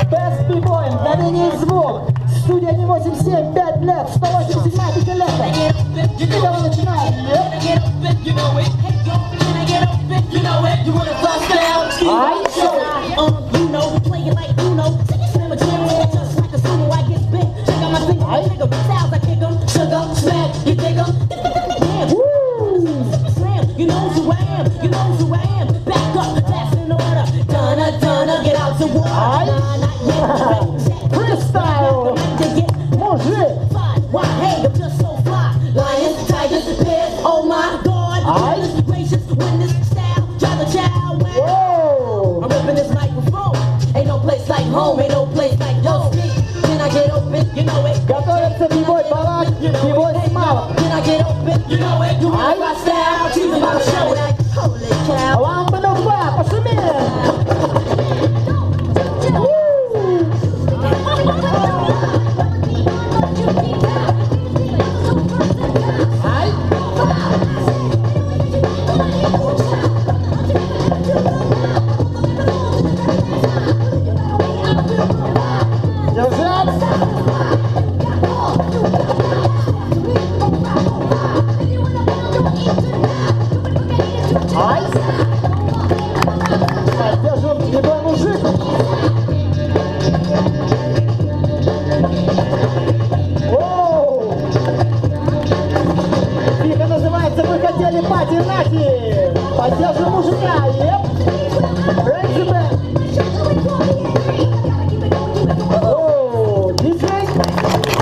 Best B-Boy, Мгновение, звук. Студия не 8-7, 5 лет, 187-я пятилетка. Фигаро начинает. Freestyle! Muzhik! Why, hey, I'm just so fly. Lions, tigers, bears, oh my God. Goodness gracious, when this style, drive a child. Whoa! I'm ripping this microphone. Ain't no place like home, ain't no place like your street. Can I get open? You know it. Готовится B-Boy Балак, B-Boy Смалов. Can I get open? You know it. You want my style, choosing my show. Holy cow. Лампа на 2, пошумим! Держим B-Boy Muzhik. Оу! Фига называется «Вы хотели пати-нати». Поддержим мужика. Еп.